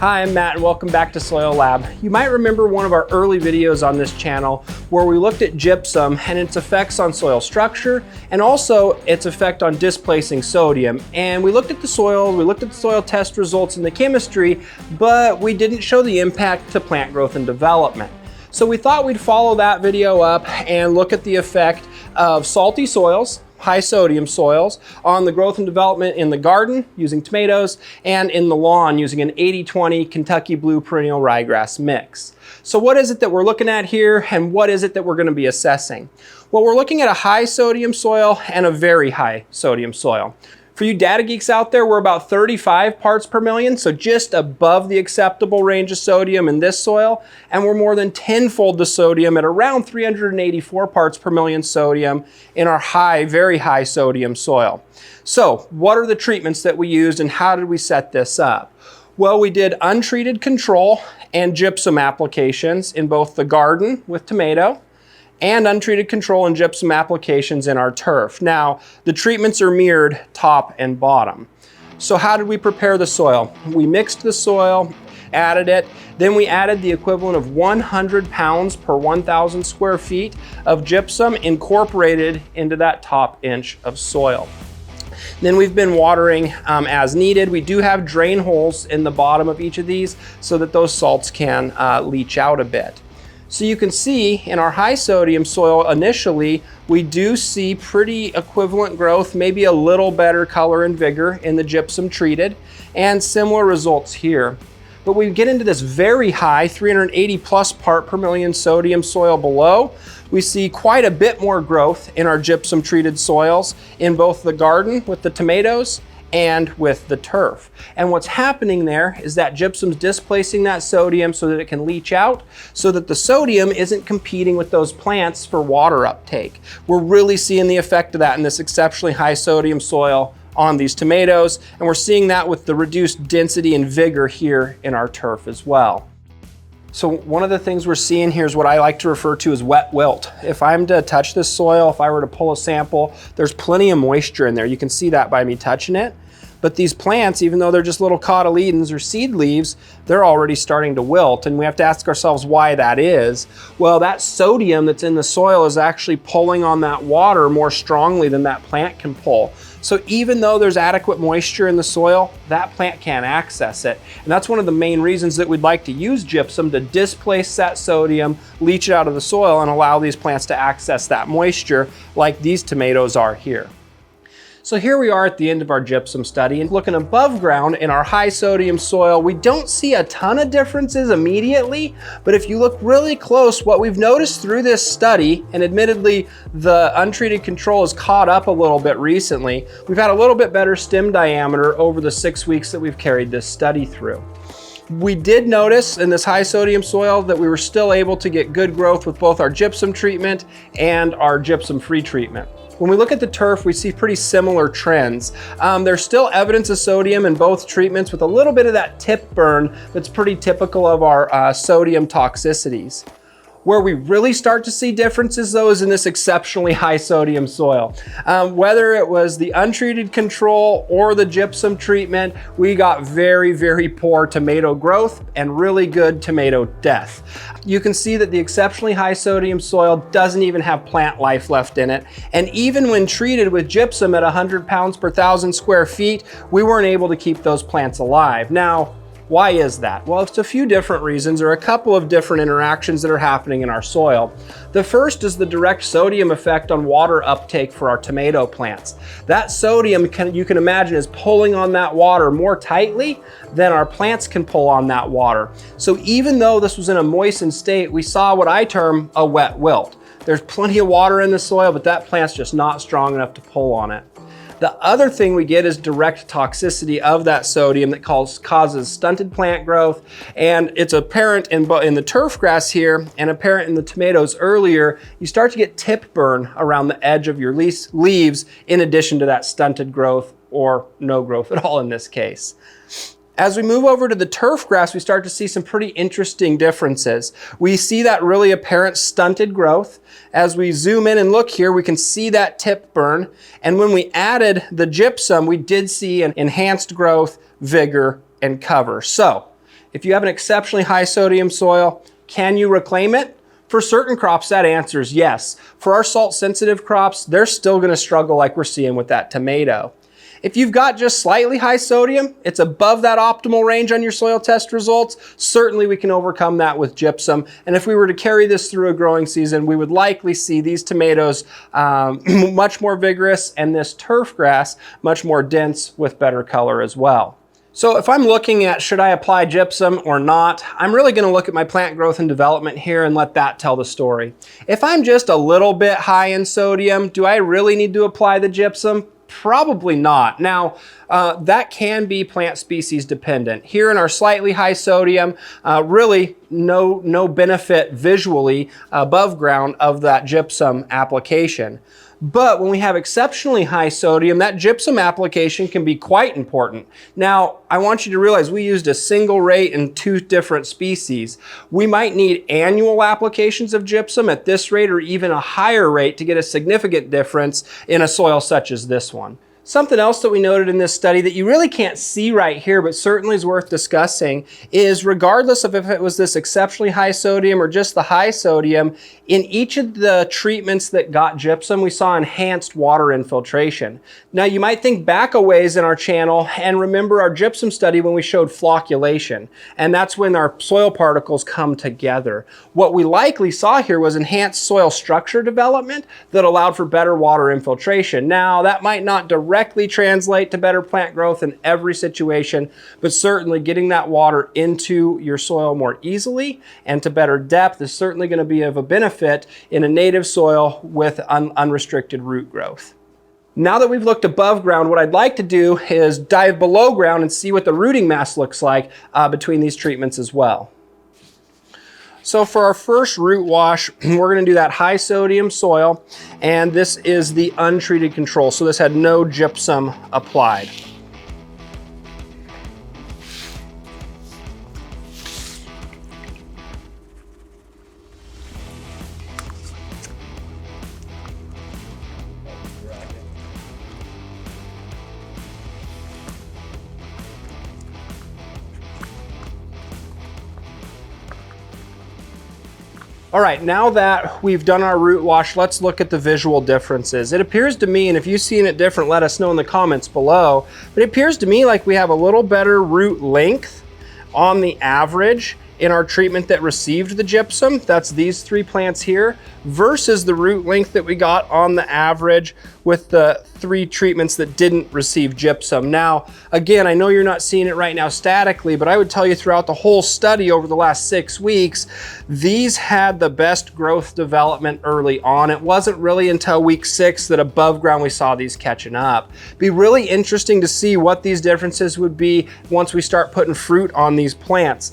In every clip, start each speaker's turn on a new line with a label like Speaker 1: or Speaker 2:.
Speaker 1: Hi, I'm Matt and welcome back to Soil Lab. You might remember one of our early videos on this channel where we looked at gypsum and its effects on soil structure and also its effect on displacing sodium. And we looked at the soil, we looked at the soil test results and the chemistry, but we didn't show the impact to plant growth and development. So we thought we'd follow that video up and look at the effect of salty soils, high sodium soils, on the growth and development in the garden using tomatoes and in the lawn using an 80-20 Kentucky blue perennial ryegrass mix. So what is it that we're looking at here and what is it that we're going to be assessing? Well, we're looking at a high sodium soil and a very high sodium soil. For you data geeks out there, we're about 35 parts per million, so just above the acceptable range of sodium in this soil, and we're more than tenfold the sodium at around 384 parts per million sodium in our very high sodium soil. So what are the treatments that we used and how did we set this up? Well, we did untreated control and gypsum applications in both the garden with tomato and untreated control and gypsum applications in our turf. Now, the treatments are mirrored top and bottom. So how did we prepare the soil? We mixed the soil, added it, then we added the equivalent of 100 pounds per 1,000 square feet of gypsum incorporated into that top inch of soil. Then we've been watering as needed. We do have drain holes in the bottom of each of these so that those salts can leach out a bit. So you can see in our high sodium soil initially, we do see pretty equivalent growth, maybe a little better color and vigor in the gypsum treated, and similar results here. But we get into this very high 380 plus part per million sodium soil below, we see quite a bit more growth in our gypsum treated soils in both the garden with the tomatoes and with the turf. And what's happening there is that gypsum's displacing that sodium so that it can leach out, so that the sodium isn't competing with those plants for water uptake. We're really seeing the effect of that in this exceptionally high sodium soil on these tomatoes, and we're seeing that with the reduced density and vigor here in our turf as well. So one of the things we're seeing here is what I like to refer to as wet wilt. If I'm to touch this soil, if I were to pull a sample, there's plenty of moisture in there. You can see that by me touching it. But these plants, even though they're just little cotyledons or seed leaves, they're already starting to wilt. And we have to ask ourselves why that is. Well, that sodium that's in the soil is actually pulling on that water more strongly than that plant can pull. So even though there's adequate moisture in the soil, that plant can't access it. And that's one of the main reasons that we'd like to use gypsum to displace that sodium, leach it out of the soil, and allow these plants to access that moisture like these tomatoes are here. So here we are at the end of our gypsum study, and looking above ground in our high sodium soil, we don't see a ton of differences immediately, but if you look really close, what we've noticed through this study, and admittedly the untreated control has caught up a little bit recently, we've had a little bit better stem diameter over the 6 weeks that we've carried this study through. We did notice in this high sodium soil that we were still able to get good growth with both our gypsum treatment and our gypsum free treatment. When we look at the turf, we see pretty similar trends. There's still evidence of sodium in both treatments with a little bit of that tip burn that's pretty typical of our sodium toxicities. Where we really start to see differences though is in this exceptionally high sodium soil. Whether it was the untreated control or the gypsum treatment, we got very, very poor tomato growth and really good tomato death. You can see that the exceptionally high sodium soil doesn't even have plant life left in it. And even when treated with gypsum at 100 pounds per 1,000 square feet, we weren't able to keep those plants alive. Now, why is that? Well, it's a few different reasons or a couple of different interactions that are happening in our soil. The first is the direct sodium effect on water uptake for our tomato plants. That sodium, you can imagine, is pulling on that water more tightly than our plants can pull on that water. So even though this was in a moistened state, we saw what I term a wet wilt. There's plenty of water in the soil, but that plant's just not strong enough to pull on it. The other thing we get is direct toxicity of that sodium that causes stunted plant growth, and it's apparent in the turf grass here and apparent in the tomatoes earlier. You start to get tip burn around the edge of your leaves in addition to that stunted growth or no growth at all in this case. As we move over to the turf grass, we start to see some pretty interesting differences. We see that really apparent stunted growth. As we zoom in and look here, we can see that tip burn. And when we added the gypsum, we did see an enhanced growth, vigor, and cover. So If you have an exceptionally high sodium soil, can you reclaim it? For certain crops, that answer is yes. For our salt-sensitive crops, they're still going to struggle like we're seeing with that tomato. If you've got just slightly high sodium, it's above that optimal range on your soil test results, certainly we can overcome that with gypsum. And if we were to carry this through a growing season, we would likely see these tomatoes much more vigorous and this turf grass much more dense with better color as well. So if I'm looking at should I apply gypsum or not, I'm really going to look at my plant growth and development here and let that tell the story. If I'm just a little bit high in sodium, do I really need to apply the gypsum? Probably not. Now, that can be plant species dependent. Here in our slightly high sodium, really no benefit visually above ground of that gypsum application. But when we have exceptionally high sodium, that gypsum application can be quite important. Now, I want you to realize we used a single rate in 2 different species. We might need annual applications of gypsum at this rate or even a higher rate to get a significant difference in a soil such as this one. Something else that we noted in this study that you really can't see right here, but certainly is worth discussing, is regardless of if it was this exceptionally high sodium or just the high sodium, in each of the treatments that got gypsum, we saw enhanced water infiltration. Now you might think back a ways in our channel and remember our gypsum study when we showed flocculation, and that's when our soil particles come together. What we likely saw here was enhanced soil structure development that allowed for better water infiltration. Now that might not directly translate to better plant growth in every situation, but certainly getting that water into your soil more easily and to better depth is certainly going to be of a benefit in a native soil with unrestricted root growth. Now that we've looked above ground, what I'd like to do is dive below ground and see what the rooting mass looks like between these treatments as well. So for our first root wash, we're going to do that high sodium soil, and this is the untreated control. So this had no gypsum applied. All right, now that we've done our root wash, let's look at the visual differences. It appears to me, and if you've seen it different, let us know in the comments below, but it appears to me like we have a little better root length on the average in our treatment that received the gypsum. That's these 3 plants here, versus the root length that we got on the average with the 3 treatments that didn't receive gypsum. Now, again, I know you're not seeing it right now statically, but I would tell you throughout the whole study over the last 6 weeks, these had the best growth development early on. It wasn't really until week 6 that above ground we saw these catching up. It'd be really interesting to see what these differences would be once we start putting fruit on these plants.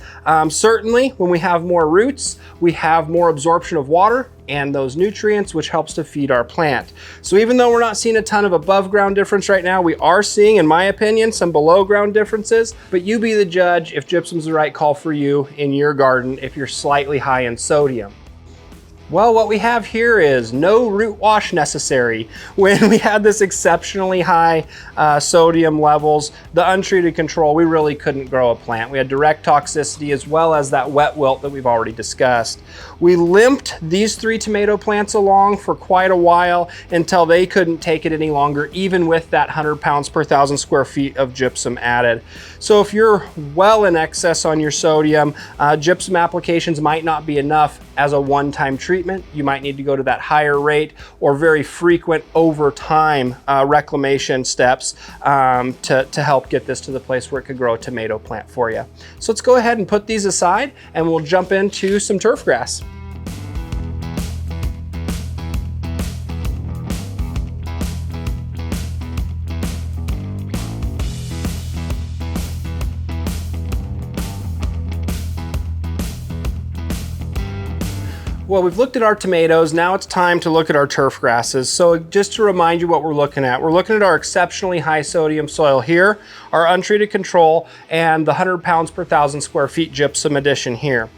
Speaker 1: Certainly, when we have more roots, we have more absorption of water and those nutrients, which helps to feed our plant. So even though we're not seeing a ton of above ground difference right now, we are seeing, in my opinion, some below ground differences, but you be the judge if gypsum's the right call for you in your garden if you're slightly high in sodium. Well, what we have here is no root wash necessary. When we had this exceptionally high sodium levels, the untreated control, we really couldn't grow a plant. We had direct toxicity as well as that wet wilt that we've already discussed. We limped these 3 tomato plants along for quite a while until they couldn't take it any longer, even with that 100 pounds per 1,000 square feet of gypsum added. So if you're well in excess on your sodium, gypsum applications might not be enough as a one-time treatment. You might need to go to that higher rate or very frequent over time reclamation steps to help get this to the place where it could grow a tomato plant for you. So let's go ahead and put these aside and we'll jump into some turf grass. Well, we've looked at our tomatoes. Now it's time to look at our turf grasses. So just to remind you what we're looking at our exceptionally high sodium soil here, our untreated control, and the 100 pounds per 1,000 square feet gypsum addition here.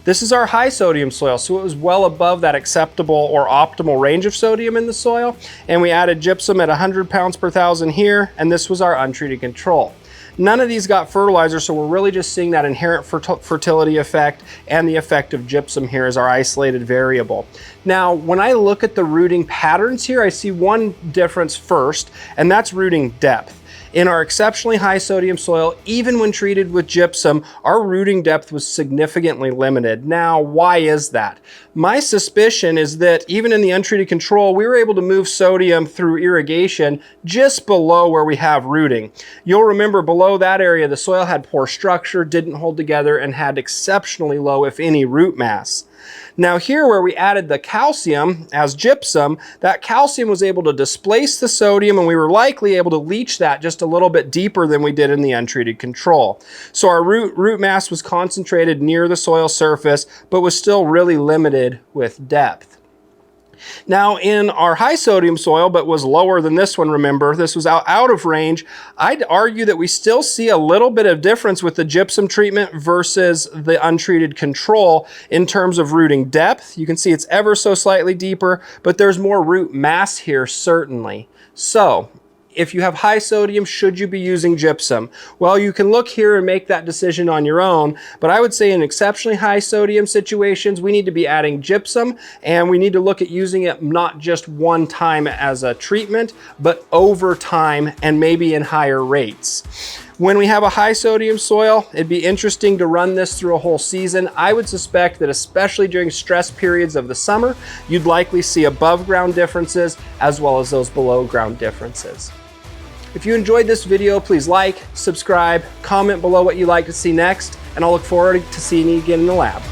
Speaker 1: This is our high sodium soil, so it was well above that acceptable or optimal range of sodium in the soil, and we added gypsum at 100 pounds per 1,000 here, and this was our untreated control. None of these got fertilizer, so we're really just seeing that inherent fertility effect and the effect of gypsum here as our isolated variable. Now, when I look at the rooting patterns here, I see one difference first, and that's rooting depth. In our exceptionally high sodium soil, even when treated with gypsum, our rooting depth was significantly limited. Now, why is that? My suspicion is that even in the untreated control, we were able to move sodium through irrigation just below where we have rooting. You'll remember below that area, the soil had poor structure, didn't hold together, and had exceptionally low, if any, root mass. Now here where we added the calcium as gypsum, that calcium was able to displace the sodium, and we were likely able to leach that just a little bit deeper than we did in the untreated control. So our root mass was concentrated near the soil surface, but was still really limited with depth. Now in our high sodium soil, but was lower than this one, remember, this was out of range, I'd argue that we still see a little bit of difference with the gypsum treatment versus the untreated control in terms of rooting depth. You can see it's ever so slightly deeper, but there's more root mass here, certainly. So, if you have high sodium, should you be using gypsum? Well, you can look here and make that decision on your own, but I would say in exceptionally high sodium situations, we need to be adding gypsum, and we need to look at using it not just one time as a treatment, but over time and maybe in higher rates. When we have a high sodium soil, it'd be interesting to run this through a whole season. I would suspect that especially during stress periods of the summer, you'd likely see above ground differences as well as those below ground differences. If you enjoyed this video, please like, subscribe, comment below what you'd like to see next, and I'll look forward to seeing you again in the lab.